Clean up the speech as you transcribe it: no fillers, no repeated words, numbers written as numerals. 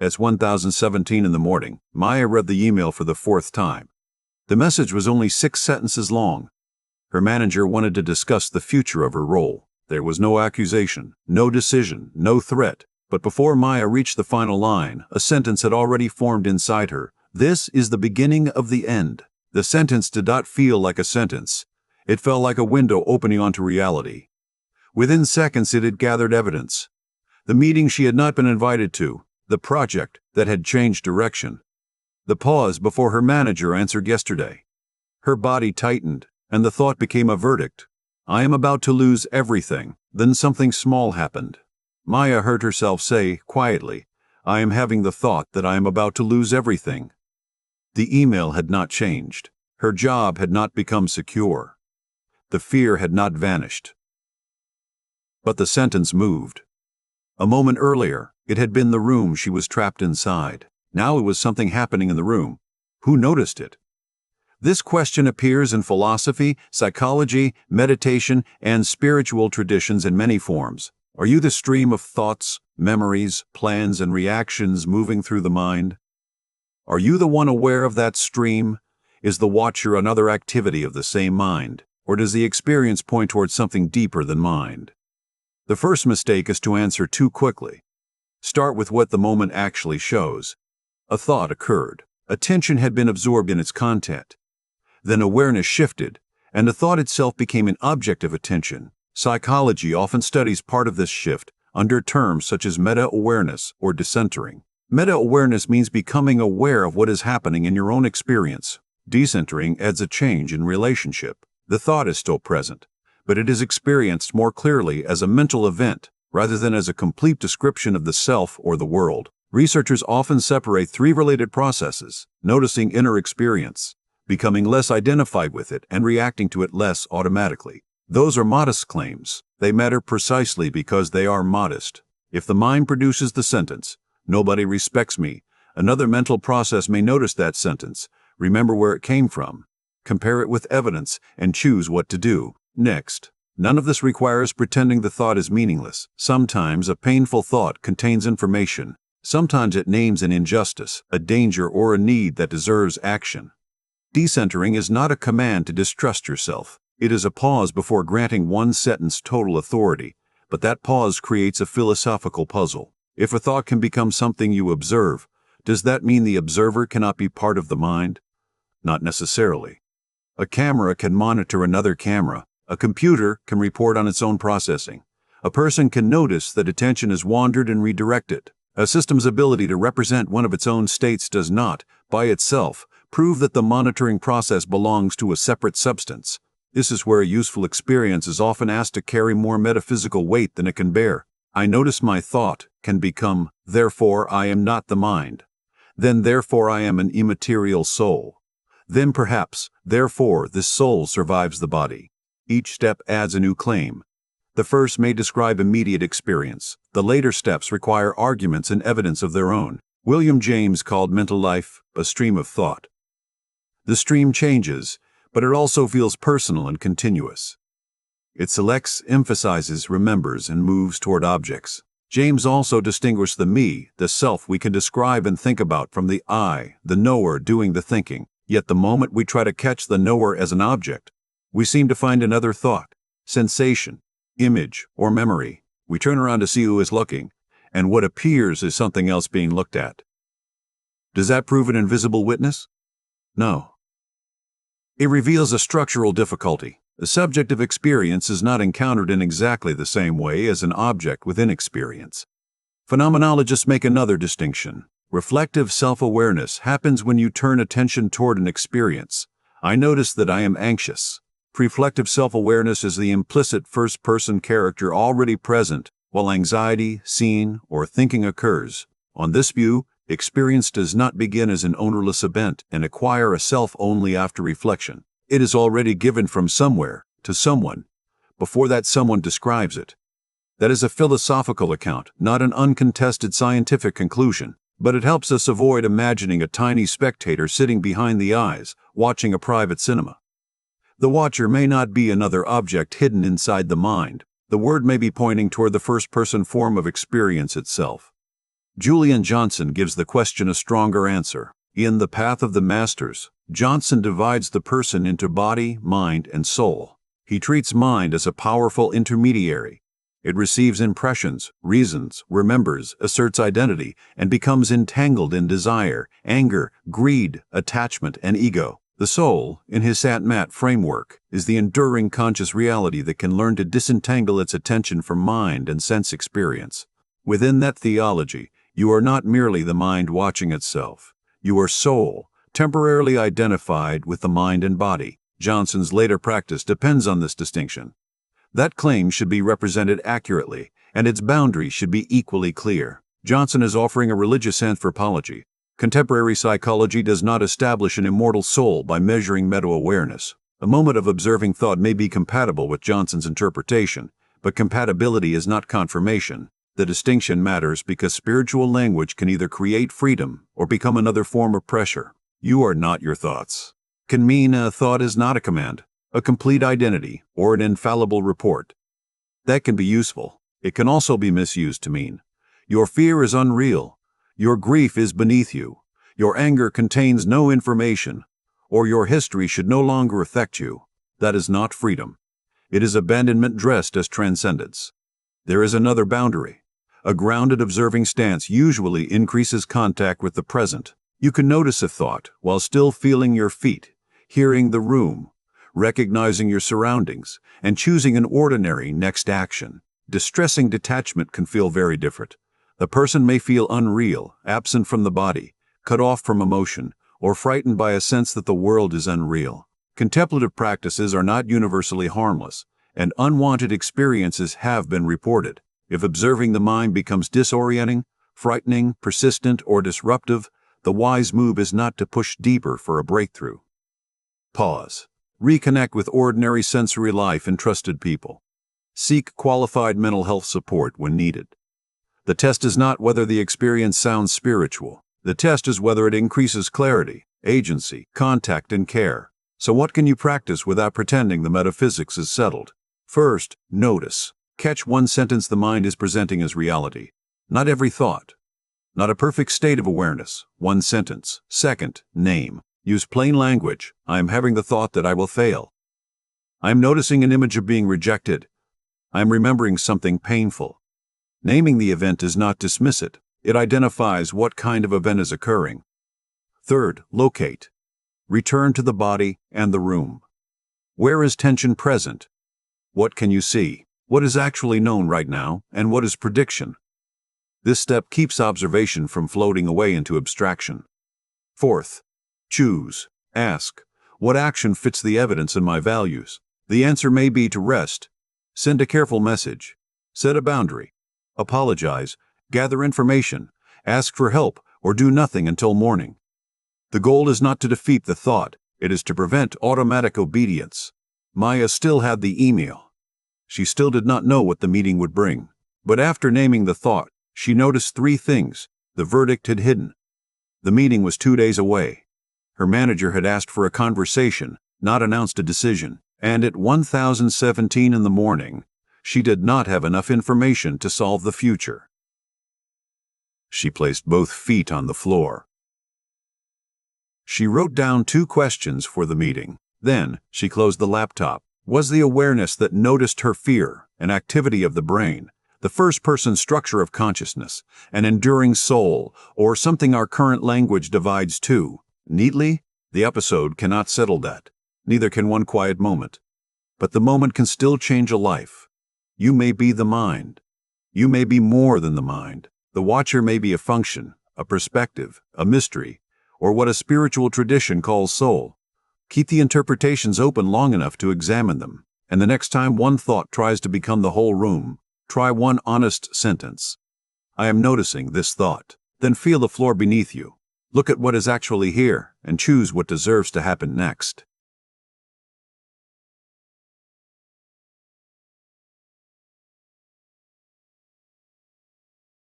At 1017 in the morning, Maya read the email for the fourth time. The message was only 6 sentences long. Her manager wanted to discuss the future of her role. There was no accusation, no decision, no threat. But before Maya reached the final line, a sentence had already formed inside her. This is the beginning of the end. The sentence did not feel like a sentence. It felt like a window opening onto reality. Within seconds it had gathered evidence. The meeting she had not been invited to, the project that had changed direction, the pause before her manager answered yesterday. Her body tightened, and the thought became a verdict. I am about to lose everything. Then something small happened. Maya heard herself say, quietly, I am having the thought that I am about to lose everything. The email had not changed. Her job had not become secure. The fear had not vanished. But the sentence moved. A moment earlier, it had been the room she was trapped inside. Now it was something happening in the room. Who noticed it? This question appears in philosophy, psychology, meditation, and spiritual traditions in many forms. Are you the stream of thoughts, memories, plans, and reactions moving through the mind? Are you the one aware of that stream? Is the watcher another activity of the same mind? Or does the experience point towards something deeper than mind? The first mistake is to answer too quickly. Start with what the moment actually shows. A thought occurred. Attention had been absorbed in its content. Then awareness shifted, and the thought itself became an object of attention. Psychology often studies part of this shift under terms such as meta-awareness or decentering. Meta-awareness means becoming aware of what is happening in your own experience. Decentering adds a change in relationship. The thought is still present, but it is experienced more clearly as a mental event rather than as a complete description of the self or the world. Researchers often separate 3 related processes: noticing inner experience, becoming less identified with it, and reacting to it less automatically. Those are modest claims. They matter precisely because they are modest. If the mind produces the sentence, nobody respects me, another mental process may notice that sentence, remember where it came from, compare it with evidence, and choose what to do next. None of this requires pretending the thought is meaningless. Sometimes a painful thought contains information. Sometimes it names an injustice, a danger, or a need that deserves action. Decentering is not a command to distrust yourself. It is a pause before granting one sentence total authority, but that pause creates a philosophical puzzle. If a thought can become something you observe, does that mean the observer cannot be part of the mind? Not necessarily. A camera can monitor another camera. A computer can report on its own processing. A person can notice that attention has wandered and redirect it. A system's ability to represent one of its own states does not, by itself, prove that the monitoring process belongs to a separate substance. This is where a useful experience is often asked to carry more metaphysical weight than it can bear. I notice my thought can become, therefore I am not the mind. Then therefore I am an immaterial soul. Then perhaps, therefore this soul survives the body. Each step adds a new claim. The first may describe immediate experience. The later steps require arguments and evidence of their own. William James called mental life a stream of thought. The stream changes, but it also feels personal and continuous. It selects, emphasizes, remembers, and moves toward objects. James also distinguished the me, the self we can describe and think about, from the I, the knower doing the thinking. Yet the moment we try to catch the knower as an object, we seem to find another thought, sensation, image, or memory. We turn around to see who is looking, and what appears is something else being looked at. Does that prove an invisible witness? No. It reveals a structural difficulty. The subject of experience is not encountered in exactly the same way as an object within experience. Phenomenologists make another distinction. Reflective self-awareness happens when you turn attention toward an experience. I notice that I am anxious. Reflective self-awareness is the implicit first-person character already present while anxiety, scene, or thinking occurs. On this view, experience does not begin as an ownerless event and acquire a self only after reflection. It is already given from somewhere to someone, before that someone describes it. That is a philosophical account, not an uncontested scientific conclusion, but it helps us avoid imagining a tiny spectator sitting behind the eyes, watching a private cinema. The watcher may not be another object hidden inside the mind. The word may be pointing toward the first-person form of experience itself. Julian Johnson gives the question a stronger answer. In The Path of the Masters, Johnson divides the person into body, mind, and soul. He treats mind as a powerful intermediary. It receives impressions, reasons, remembers, asserts identity, and becomes entangled in desire, anger, greed, attachment, and ego. The soul, in his Sat-Mat framework, is the enduring conscious reality that can learn to disentangle its attention from mind and sense experience. Within that theology, you are not merely the mind watching itself. You are soul, temporarily identified with the mind and body. Johnson's later practice depends on this distinction. That claim should be represented accurately, and its boundaries should be equally clear. Johnson is offering a religious anthropology. Contemporary psychology does not establish an immortal soul by measuring meta-awareness. A moment of observing thought may be compatible with Johnson's interpretation, but compatibility is not confirmation. The distinction matters because spiritual language can either create freedom or become another form of pressure. You are not your thoughts can mean a thought is not a command, a complete identity, or an infallible report. That can be useful. It can also be misused to mean your fear is unreal, your grief is beneath you, your anger contains no information, or your history should no longer affect you. That is not freedom. It is abandonment dressed as transcendence. There is another boundary. A grounded observing stance usually increases contact with the present. You can notice a thought while still feeling your feet, hearing the room, recognizing your surroundings, and choosing an ordinary next action. Distressing detachment can feel very different. The person may feel unreal, absent from the body, cut off from emotion, or frightened by a sense that the world is unreal. Contemplative practices are not universally harmless, and unwanted experiences have been reported. If observing the mind becomes disorienting, frightening, persistent, or disruptive, the wise move is not to push deeper for a breakthrough. Pause. Reconnect with ordinary sensory life and trusted people. Seek qualified mental health support when needed. The test is not whether the experience sounds spiritual. The test is whether it increases clarity, agency, contact, and care. So what can you practice without pretending the metaphysics is settled? First, notice. Catch one sentence the mind is presenting as reality. Not every thought. Not a perfect state of awareness. One sentence. Second, name. Use plain language. I am having the thought that I will fail. I am noticing an image of being rejected. I am remembering something painful. Naming the event does not dismiss it. It identifies what kind of event is occurring. Third, locate. Return to the body and the room. Where is tension present? What can you see? What is actually known right now, and what is prediction? This step keeps observation from floating away into abstraction. Fourth, choose. Ask, what action fits the evidence and my values? The answer may be to rest, send a careful message, set a boundary, apologize, gather information, ask for help, or do nothing until morning. The goal is not to defeat the thought, it is to prevent automatic obedience. Maya still had the email. She still did not know what the meeting would bring. But after naming the thought, she noticed three things the verdict had hidden. The meeting was 2 days away. Her manager had asked for a conversation, not announced a decision, and at 1017 in the morning, she did not have enough information to solve the future. She placed both feet on the floor. She wrote down 2 questions for the meeting. Then, she closed the laptop. Was the awareness that noticed her fear, an activity of the brain, the first-person structure of consciousness, an enduring soul, or something our current language divides too neatly? The episode cannot settle that. Neither can one quiet moment. But the moment can still change a life. You may be the mind. You may be more than the mind. The watcher may be a function, a perspective, a mystery, or what a spiritual tradition calls soul. Keep the interpretations open long enough to examine them, and the next time one thought tries to become the whole room, try one honest sentence. I am noticing this thought. Then feel the floor beneath you. Look at what is actually here, and choose what deserves to happen next.